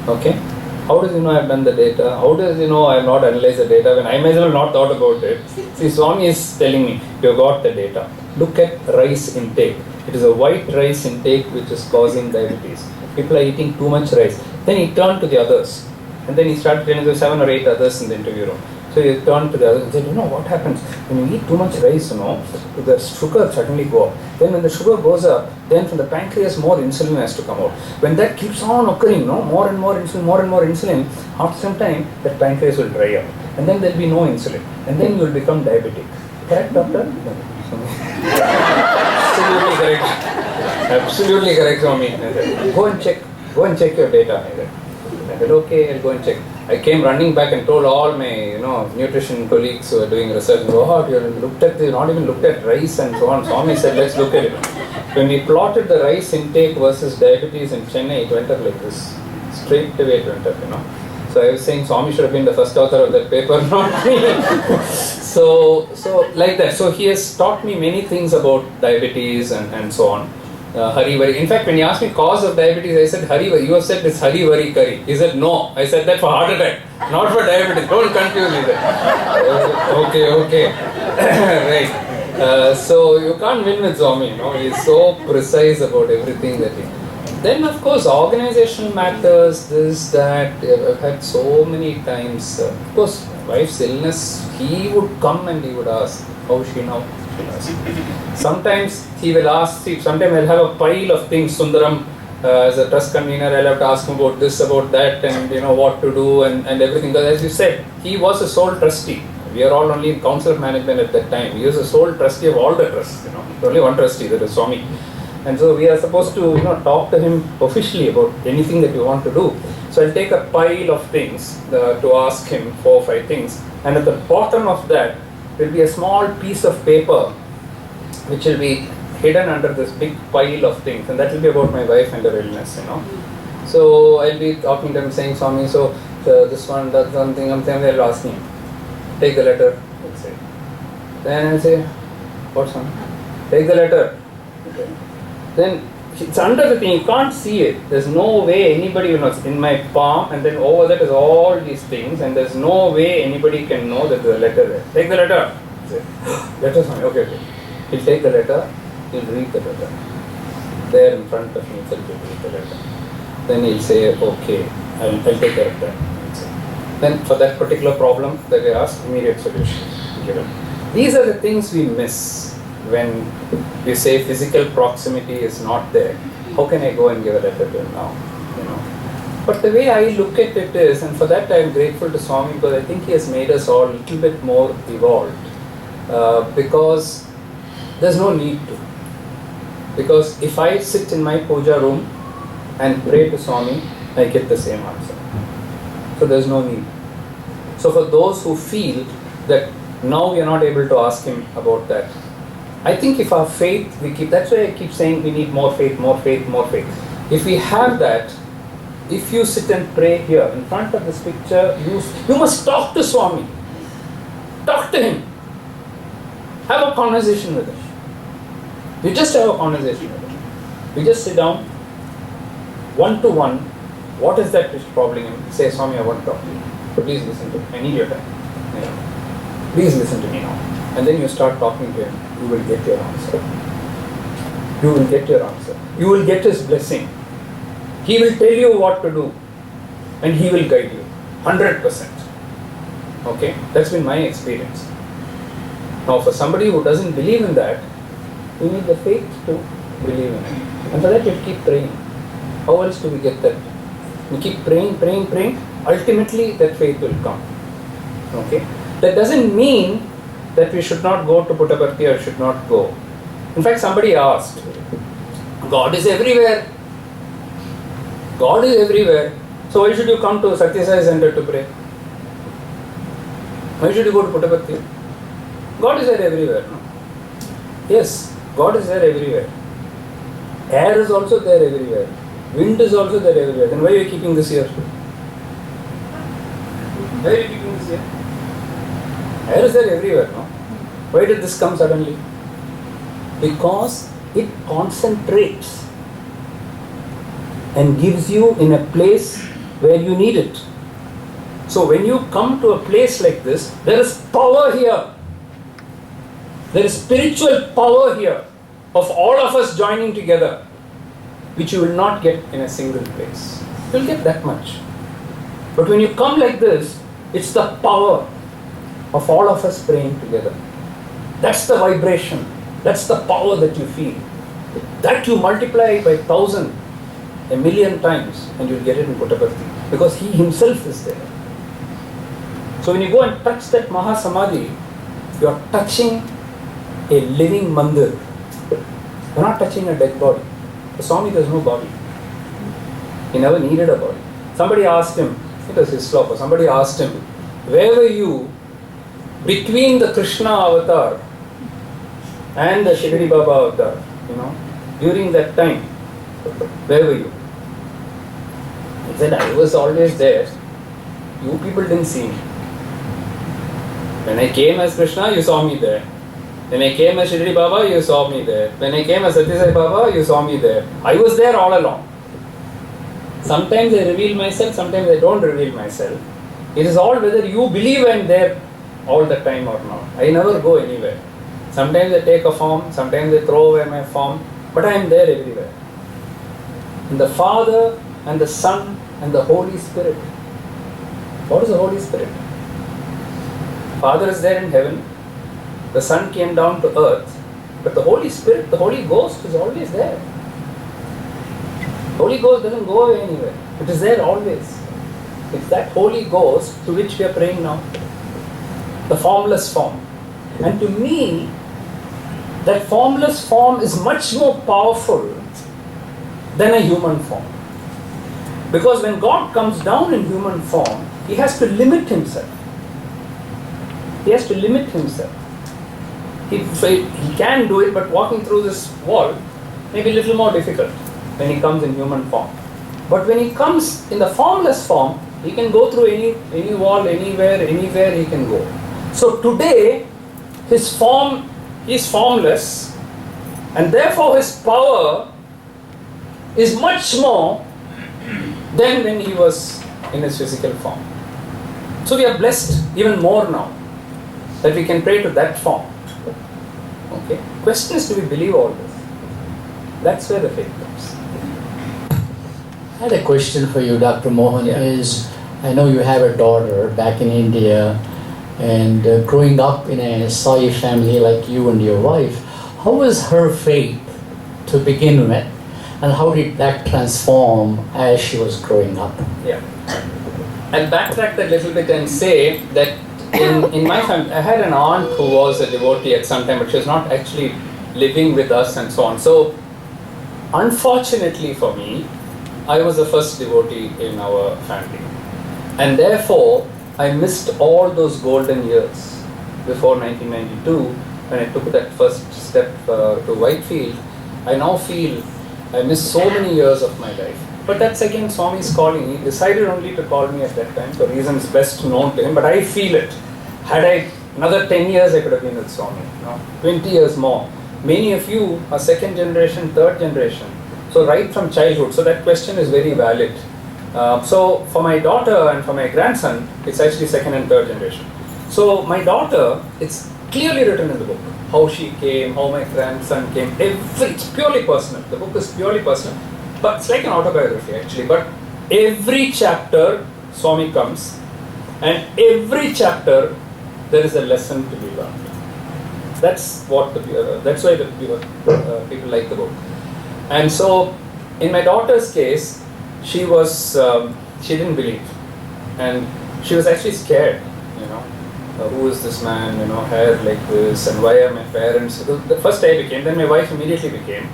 okay? How does he know I have done the data? How does he know I have not analyzed the data when I myself have not thought about it? See, Swami is telling me, you have got the data. Look at rice intake. It is a white rice intake which is causing diabetes. People are eating too much rice. Then he turned to the others. And then he started telling there were 7 or 8 others in the interview room. So he turned to the others and said, what happens? When you eat too much rice, the sugar suddenly go up. Then when the sugar goes up, then from the pancreas more insulin has to come out. When that keeps on occurring, more and more insulin, after some time, that pancreas will dry up. And then there will be no insulin. And then you will become diabetic. Correct, doctor? Absolutely correct. Absolutely correct, Swami. Go and check your data. I said, okay, I'll go and check. I came running back and told all my, nutrition colleagues who are doing research, oh, you looked at this, not even looked at rice and so on. Swami said, let's look at it. When we plotted the rice intake versus diabetes in Chennai, it went up like this. Straight away it went up, So I was saying Swami should have been the first author of that paper, not me. so like that. So he has taught me many things about diabetes and so on. Hari Vari. In fact, when he asked me cause of diabetes, I said Hari Vari. You have said it's Hari Vari curry. He said no. I said that for heart attack, not for diabetes. Don't confuse me there. Okay. Right. So you can't win with Swami. He is so precise about everything that he. Then of course organizational matters. This, that. I've had so many times. Of course, wife's illness. He would come and he would ask, how is she now? Sometimes he will ask, sometimes I'll have a pile of things, Sundaram, as a trust convener, I'll have to ask him about this, about that, and what to do and everything. Because as you said, he was a sole trustee. We are all only in council of management at that time. He was a sole trustee of all the trusts. Only one trustee, that is Swami. And so we are supposed to talk to him officially about anything that we want to do. So I'll take a pile of things to ask him, 4 or 5 things. And at the bottom of that, will be a small piece of paper which will be hidden under this big pile of things, and that will be about my wife and her illness, So I'll be talking to him saying, Swami, so this one does something, they'll ask me, take the letter, let's say. Then I'll say, what's on? Take the letter. Okay. Then it's under the thing, you can't see it. There's no way anybody will know. It's in my palm, and then over that is all these things, and there's no way anybody can know that there's a letter there. Take the letter. Say, letter's on. Okay. He'll take the letter, he'll read the letter. There in front of me, he'll read the letter. Then he'll say, okay, I'll take care of that. Then for that particular problem that I asked, immediate solution given. These are the things we miss when we say physical proximity is not there. How can I go and give a letter to him now? But the way I look at it is, and for that I am grateful to Swami, because I think he has made us all a little bit more evolved. Because there's no need to. Because if I sit in my puja room and pray to Swami, I get the same answer. So there's no need. So for those who feel that now we are not able to ask him about that, I think if our faith, that's why I keep saying we need more faith. If we have that, if you sit and pray here in front of this picture, you must talk to Swami. Talk to him. Have a conversation with him. You just have a conversation with him. You just sit down, one-to-one. What is that which is troubling him? Say, Swami, I want to talk to you. Please listen to me. I need your time. Please listen to me now. And then you start talking to him. You will get your answer. You will get your answer. You will get his blessing. He will tell you what to do. And he will guide you. 100%. Okay? That's been my experience. Now for somebody who doesn't believe in that, you need the faith to believe in it. And for that you keep praying. How else do we get that? We keep praying. Ultimately that faith will come. Okay? That doesn't mean that we should not go to Puttaparthi or should not go. In fact, somebody asked, God is everywhere. God is everywhere. So why should you come to Satya Sai Center to pray? Why should you go to Puttaparthi? God is there everywhere. No? Yes, God is there everywhere. Air is also there everywhere. Wind is also there everywhere. Then why are you keeping this here? Why are you keeping this here? Air is there everywhere, no? Why did this come suddenly? Because it concentrates and gives you in a place where you need it. So when you come to a place like this, there is power here. There is spiritual power here of all of us joining together, which you will not get in a single place. You will get that much. But when you come like this, it's the power of all of us praying together. That's the vibration. That's the power that you feel. That you multiply by 1,000, 1,000,000 times, and you'll get it in Puttaparthi. Because he himself is there. So when you go and touch that Mahasamadhi, you are touching a living mandir. You're not touching a dead body. The Swami does no body. He never needed a body. Somebody asked him, it was his slopa, somebody asked him, where were you between the Krishna avatar and the Shirdi Baba avatar? During that time, where were you? He said, I was always there. You people didn't see me. When I came as Krishna, you saw me there. When I came as Shirdi Baba, you saw me there. When I came as Satya Sai Baba, you saw me there. I was there all along. Sometimes I reveal myself, sometimes I don't reveal myself. It is all whether you believe I am there all the time or not. I never go anywhere. Sometimes I take a form, sometimes I throw away my form, but I am there everywhere. And the Father and the Son and the Holy Spirit. What is the Holy Spirit? Father is there in heaven. The Son came down to earth. But the Holy Spirit, the Holy Ghost is always there. Holy Ghost doesn't go away anywhere. It is there always. It's that Holy Ghost to which we are praying now. The formless form. And to me, that formless form is much more powerful than a human form. Because when God comes down in human form, He has to limit Himself. He has to limit Himself. He can do it, but walking through this wall may be a little more difficult when He comes in human form. But when He comes in the formless form, He can go through any wall, anywhere He can go. So today, His form is formless, and therefore His power is much more than when He was in His physical form. So we are blessed even more now that we can pray to that form. Okay? Question is, do we believe all this? That's where the faith comes. I had a question for you, Dr. Mohan. Is I know you have a daughter back in India, and growing up in a Sai family like you and your wife, how was her faith to begin with, and how did that transform as she was growing up? Yeah. I'll backtrack that a little bit and say that in my family, I had an aunt who was a devotee at some time, but she was not actually living with us and so on. So, unfortunately for me, I was the first devotee in our family. And therefore, I missed all those golden years before 1992 when I took that first step to Whitefield. I now feel I missed so many years of my life. But that's again Swami's calling. He decided only to call me at that time for reasons best known to him. But I feel it. Had I another 10 years, I could have been with Swami. 20 years more. Many of you are second generation, third generation. So right from childhood. So that question is very valid. So for my daughter and for my grandson, it's actually second and third generation. So my daughter, it's clearly written in the book. How she came, how my grandson came. It's purely personal. The book is purely personal. But it's like an autobiography actually. But every chapter, Swami comes. And every chapter, there is a lesson to be learned. That's what that's why people like the book. And so, in my daughter's case, she didn't believe, and she was actually scared. Who is this man? Hair like this, and why are my parents? The first I became, then my wife immediately became,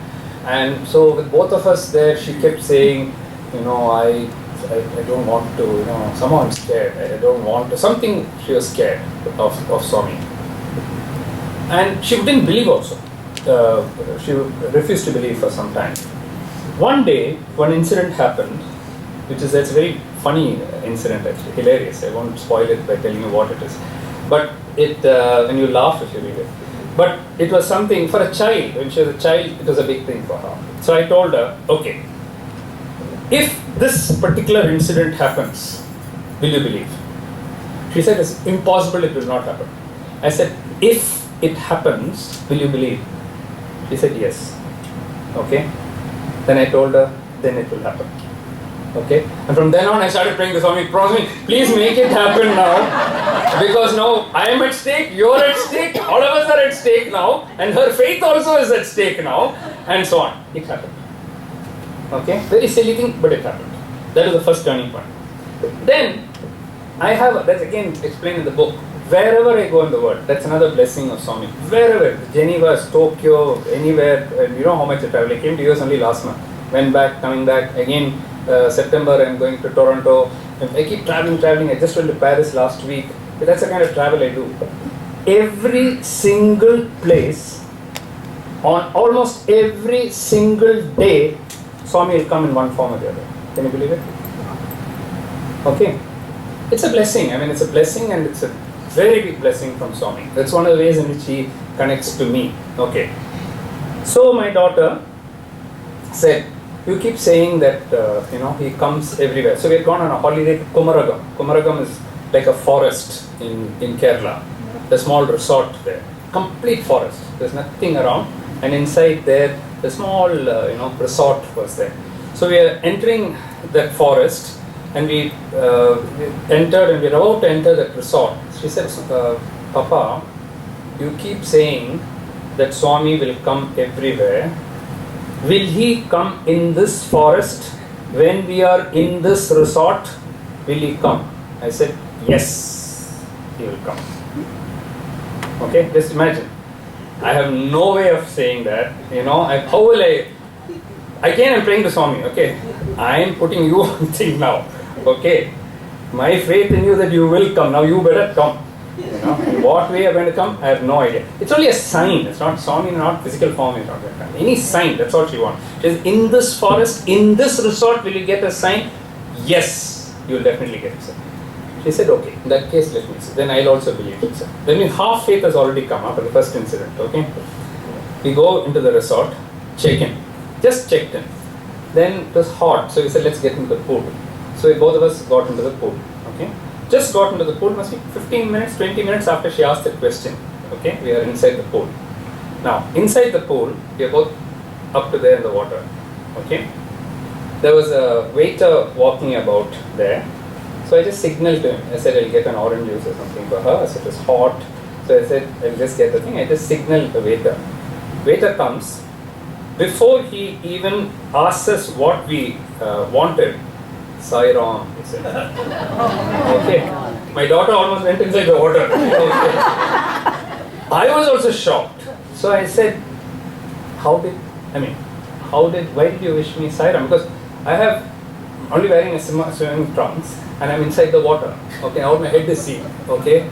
and so with both of us there, she kept saying, I don't want to, somehow I'm scared. I don't want to, something she was scared of Swami. And she didn't believe also. She refused to believe for some time. One day, one incident happened, that's a very funny incident actually, hilarious. I won't spoil it by telling you what it is. But when you laugh if you read it. But it was something, for a child, when she was a child, it was a big thing for her. So I told her, okay, if this particular incident happens, will you believe? She said, it's impossible, it will not happen. I said, if it happens, will you believe? She said, yes. Okay. Then I told her, then it will happen. Okay. And from then on, I started praying to Swami, promise me, please make it happen now. Because now I am at stake, you're at stake, all of us are at stake now, and her faith also is at stake now, and so on. It happened. Okay. Very silly thing, but it happened. That was the first turning point. Then, that's again explained in the book. Wherever I go in the world, that's another blessing of Swami. Wherever, Geneva, Tokyo, anywhere, and you know how much I travel. I came to US only last month. Went back, coming back. Again, September I'm going to Toronto. I keep traveling. I just went to Paris last week. But that's the kind of travel I do. Every single place, on almost every single day, Swami will come in one form or the other. Can you believe it? Okay. It's a blessing. I mean, it's a blessing, and it's a very big blessing from Swami. That's one of the ways in which he connects to me. Okay. So my daughter said, you keep saying that, he comes everywhere. So we had gone on a holiday to Kumaragam. Kumaragam is like a forest in Kerala. A small resort there. Complete forest. There's nothing around. And inside there, the small, resort was there. So we are entering that forest, and we entered, and we were about to enter that resort. She said, Papa, you keep saying that Swami will come everywhere. Will he come in this forest when we are in this resort? Will he come? I said, yes, he will come. Okay, just imagine. I have no way of saying that. How will I can't, I'm praying to Swami. Okay, I am putting you on thing now. Okay, my faith in you that you will come. Now you better come. In what way you're going to come, I have no idea. It's only a sign. It's not Swami, not physical form. Is not going to come. Any sign, that's all she wants. She says, in this forest, in this resort, will you get a sign? Yes, you will definitely get a sign. She said, okay, in that case, let me see. Then I'll also believe it. That means half faith has already come after the first incident. Okay, we go into the resort, check in. Just checked in. Then it was hot, so we said, let's get into the pool. So both of us got into the pool. Okay, just got into the pool. Must be 15 minutes, 20 minutes after she asked the question. Okay, we are inside the pool. Now, inside the pool, we are both up to there in the water. Okay, there was a waiter walking about there. So I just signaled to him. I said, I'll get an orange juice or something for her. So it was hot. So I said, I'll just get the thing. I just signaled the waiter. Waiter comes. Before he even asks us what we wanted, Sai Ram, he said. Okay. My daughter almost went inside the water. Okay. I was also shocked. So I said, why did you wish me Sai Ram? Because I have only wearing a swimming trunks and I'm inside the water. Okay, now my head is seen. Okay.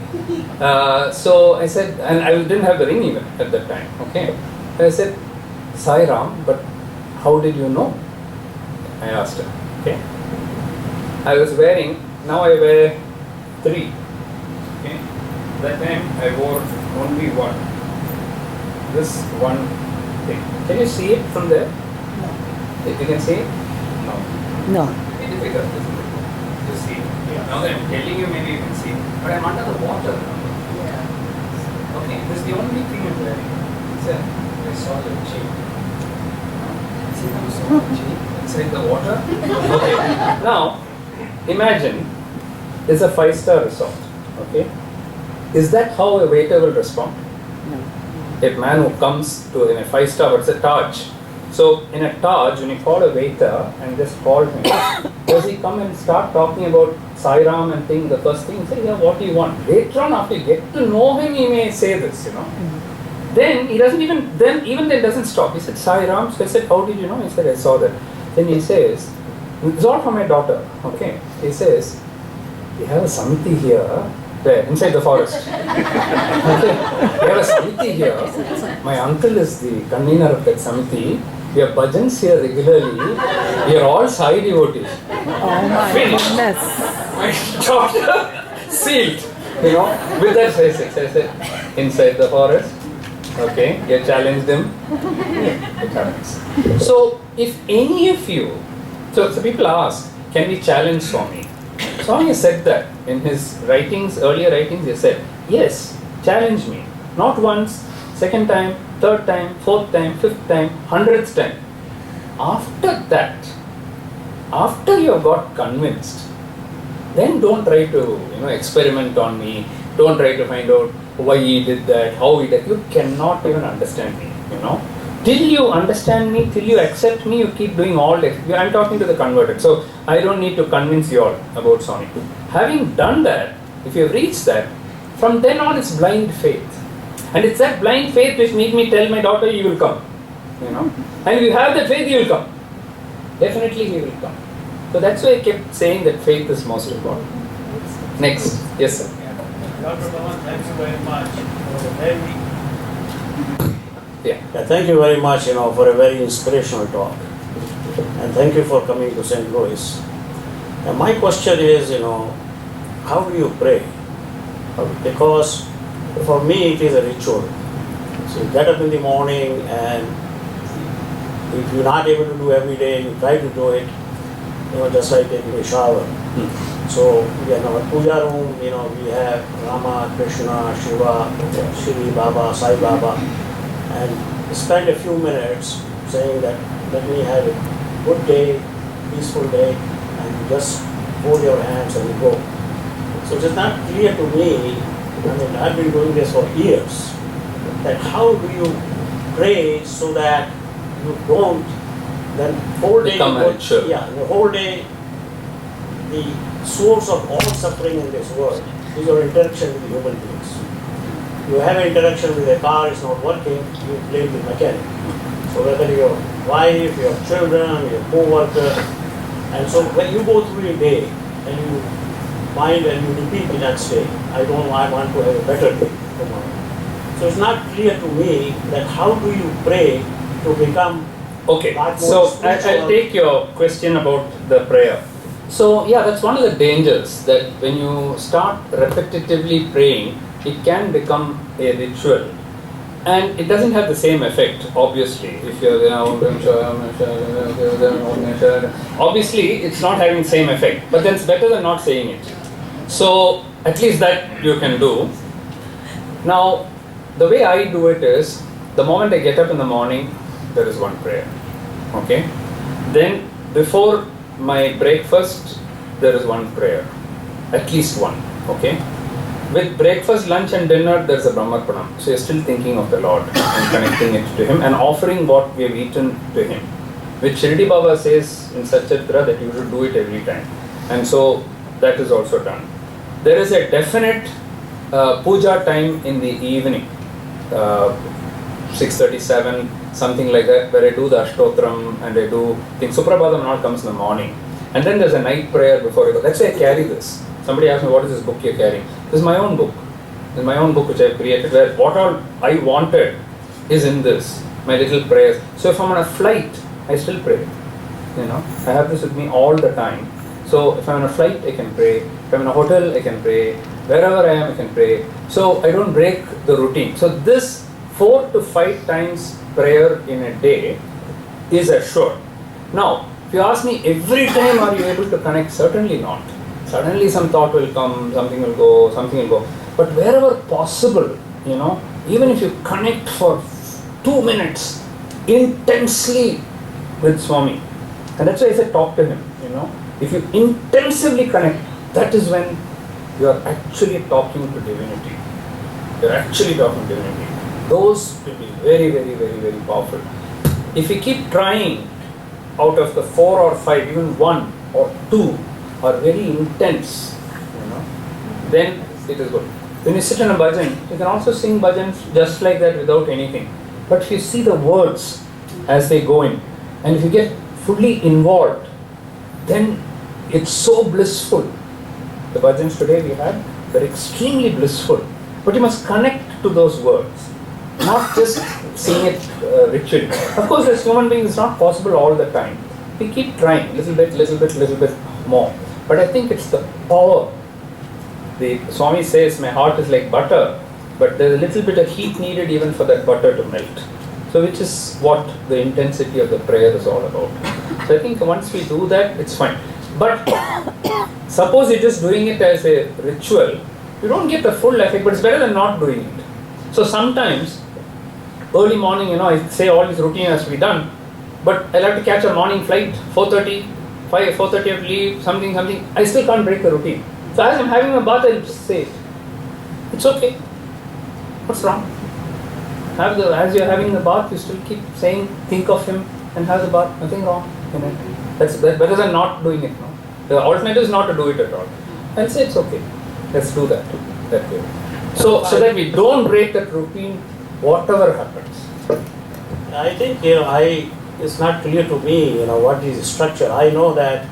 So I said, and I didn't have the ring even at that time. Okay. I said, Sai Ram, but how did you know? I asked her. Okay. I was wearing, now I wear 3. Okay. That time I wore only 1. This one thing. Can you see it from there? No. If you can see it? No. No. It is difficult, isn't it? To see. Yeah. Now that I'm telling you, maybe you can see. But I'm under the water. Yeah. Okay, this is the only thing I'm wearing. I saw the cheek. See, I saw the cheek inside the water. Okay. Now, imagine it's a 5-star resort. Okay. Is that how a waiter will respond? No. A man who comes to in a 5-star, it's a Taj. So in a Taj, when you call a waiter and just call him, does he come and start talking about Sai Ram and think the first thing? Say, yeah, what do you want? Later on, after you get to know him, he may say this, Then he doesn't even then doesn't stop. He said, Sai Ram. So I said, how did you know? He said, I saw that. Then he says, It's all for my daughter. Okay. He says, we have a samiti here, there, inside the forest. Okay. We have a samiti here. My uncle is the convener of that samiti. We have bhajans here regularly. We are all Sai devotees. Oh my goodness. My daughter sealed. With that I said, inside the forest. Okay, you challenged him. So, if any of you, so people ask, can we challenge Swami? Swami said that in his writings, earlier writings, he said, yes, challenge me. Not once, second time, third time, fourth time, fifth time, 100th time. After that, after you have got convinced, then don't try to experiment on me. Don't try to find out why he did that, how he did. You cannot even understand me. Till you understand me, till you accept me, you keep doing all that. I'm talking to the converted, so I don't need to convince you all about Swami. Having done that, if you have reached that, from then on it's blind faith. And it's that blind faith which made me tell my daughter, you will come. And if you have that faith, you will come. Definitely he will come. So that's why I kept saying that faith is most important. Next. Yes, sir. Dr. Mohan, thank you very much for a very Yeah. thank you very much, for a very inspirational talk. And thank you for coming to St. Louis. And my question is, how do you pray? Because for me it is a ritual. So you get up in the morning, and if you're not able to do every day, you try to do it, just like taking a shower. So in our puja room, we have Rama, Krishna, Shiva, Shri Baba, Sai Baba, and spend a few minutes saying that let me have a good day, peaceful day, and you just fold your hands and you go. So it is not clear to me, I've been doing this for years, that how do you pray so that you don't, then whole day, become a ritual. the whole day, the source of all suffering in this world is your interaction with human beings. You have an interaction with a car, it's not working, you blame the mechanic. So whether your wife, your children, your co-worker, and so when you go through a day and you find and you repeat the next day, I want to have a better day tomorrow. So it's not clear to me that how do you pray to become Okay, that more so spiritual? I'll take your question about the prayer. So yeah, that's one of the dangers, that when you start repetitively praying, it can become a ritual. And it doesn't have the same effect, obviously. If you're obviously, it's not having the same effect. But then it's better than not saying it. So at least that you can do. Now, the way I do it is, the moment I get up in the morning, there is one prayer. Okay? Then before my breakfast, there is one prayer. At least one. Okay? With breakfast, lunch and dinner, there is a Brahmarpanam. So you're still thinking of the Lord and connecting it to Him and offering what we have eaten to Him. Which Shirdi Baba says in Satchitra that you should do it every time. And so that is also done. There is a definite puja time in the evening, 6:37, something like that, where I do the Ashtotram and I do things. Suprabhadam all comes in the morning. And then there's a night prayer before I go. That's why I carry this. Somebody asked me, what is this book you're carrying? This is my own book. This is my own book which I've created, where what all I wanted is in this, my little prayers. So if I'm on a flight, I still pray. I have this with me all the time. So if I'm on a flight, I can pray. If I'm in a hotel, I can pray. Wherever I am, I can pray. So I don't break the routine. So this 4 to 5 times prayer in a day is assured. Now, if you ask me, every time are you able to connect? Certainly not. Suddenly some thought will come, something will go, something will go. But wherever possible, even if you connect for 2 minutes intensely with Swami, and that's why I said talk to him, if you intensively connect, that is when you are actually talking to divinity. You're actually talking to divinity. Those will be very, very, very, very powerful. If you keep trying, out of the 4 or 5, even 1 or 2 are very intense, then it is good. When you sit in a bhajan, you can also sing bhajans just like that without anything. But if you see the words as they go in, and if you get fully involved, then it's so blissful. The bhajans today we have, they're extremely blissful. But you must connect to those words, not just sing it ritually. Of course, as human beings, it's not possible all the time. We keep trying, little bit more. But I think it's the power. The Swami says, my heart is like butter, but there's a little bit of heat needed even for that butter to melt. So which is what the intensity of the prayer is all about. So I think once we do that, it's fine. But suppose you're just doing it as a ritual, you don't get the full effect, but it's better than not doing it. So sometimes, early morning, I say all this routine has to be done, but I'll have to catch a morning flight, 4:30, 4:30 I have to leave, something, I still can't break the routine. So as I'm having a bath, I'll say, it's okay. What's wrong? As you're having the bath, you still keep saying, think of him and have the bath, nothing wrong. That's better than not doing it. No? The alternative is not to do it at all. I'll say it's okay. Let's do that way. So that we don't break that routine, whatever happens. I think it's not clear to me, what is the structure. I know that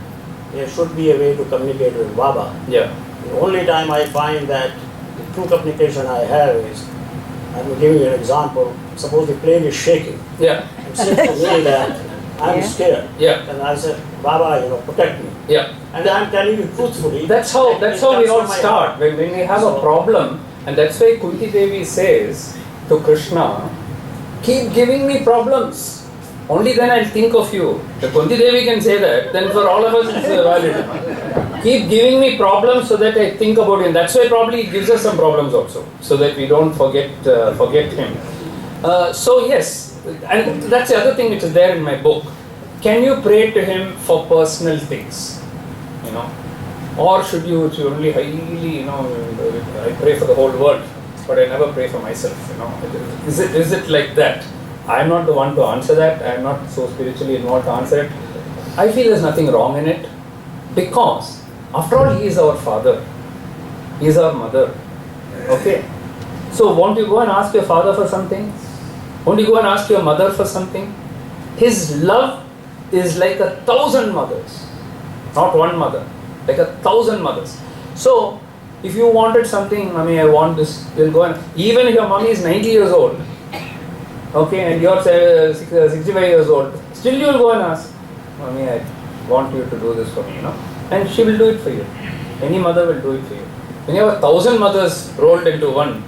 there should be a way to communicate with Baba. Yeah. The only time I find that the true communication I have is, I'm giving you an example. Suppose the plane is shaking. Yeah. And says to me that I'm scared. Yeah. And I said, Baba, protect me. Yeah. And I'm telling you truthfully. That's how we all start. When we have a problem, and that's why Kunti Devi says to Krishna, keep giving me problems. Only then I'll think of you. If Kunti Devi can say that, then for all of us it's valid. Keep giving me problems so that I think about him. That's why probably he gives us some problems also, so that we don't forget him. So yes, and that's the other thing which is there in my book. Can you pray to him for personal things? Or should you only highly, I pray for the whole world, but I never pray for myself, Is it like that? I'm not the one to answer that. I'm not so spiritually involved to answer it. I feel there's nothing wrong in it, because after all, he is our father. He is our mother. Okay? So won't you go and ask your father for something? Won't you go and ask your mother for something? His love is like 1,000 mothers. Not one mother, like 1,000 mothers. So, if you wanted something, Mommy, I want this, you'll go and, even if your mommy is 90 years old, okay, and you're 65 years old, still you'll go and ask, Mommy, I want you to do this for me, and she will do it for you. Any mother will do it for you. When you have 1,000 mothers rolled into one,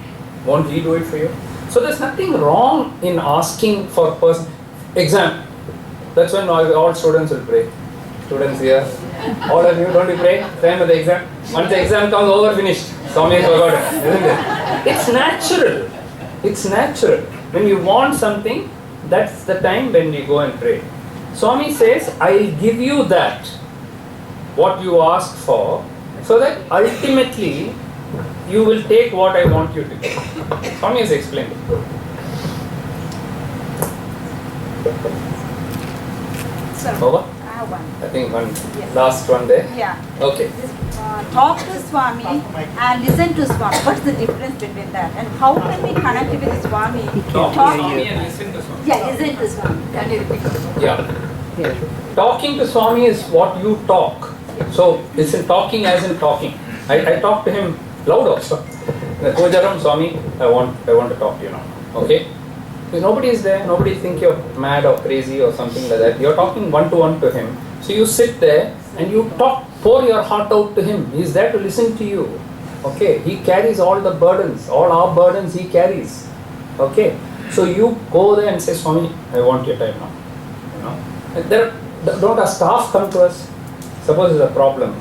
won't he do it for you? So there's nothing wrong in asking for exam. That's when all students will pray. Students here, all of you, don't you pray? Time of the exam. Once the exam comes over, finished. Swami has forgotten, isn't it? It's natural. It's natural. When you want something, that's the time when we go and pray. Swami says, I'll give you that, what you ask for, so that ultimately you will take what I want you to get. Swami has explained it. Sir, Over? I have one. I think one, Yes. last one there. Yeah. Okay. Talk to Swami and listen to Swami. What's the difference between that? And how can we connect with Swami? Talk to Swami and listen to Swami. Yeah, listen to Swami. Can you repeat? Yeah. Talking to Swami is what you talk. So it's in talking as in talking. I talk to him loud also. Kojaram Swami, I want to talk to you now. Okay? Because nobody is there, nobody think you're mad or crazy or something like that. You're talking one-to-one to him. So you sit there and you talk, pour your heart out to him. He's there to listen to you. Okay? He carries all the burdens, all our burdens he carries. Okay? So you go there and say, Swami, I want your time now. Don't our staff come to us? Suppose there's a problem.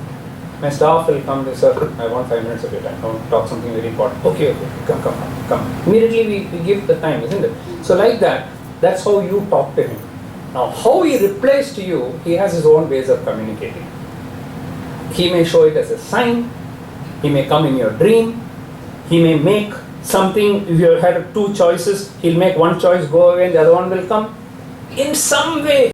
My staff will come to, sir, I want 5 minutes of your time. I want to talk something very important. Okay, come. Immediately we give the time, isn't it? So like that, that's how you talk to him. Now, how he replies to you, he has his own ways of communicating. He may show it as a sign. He may come in your dream. He may make something, if you had 2 choices, he'll make one choice go away and the other one will come. In some way,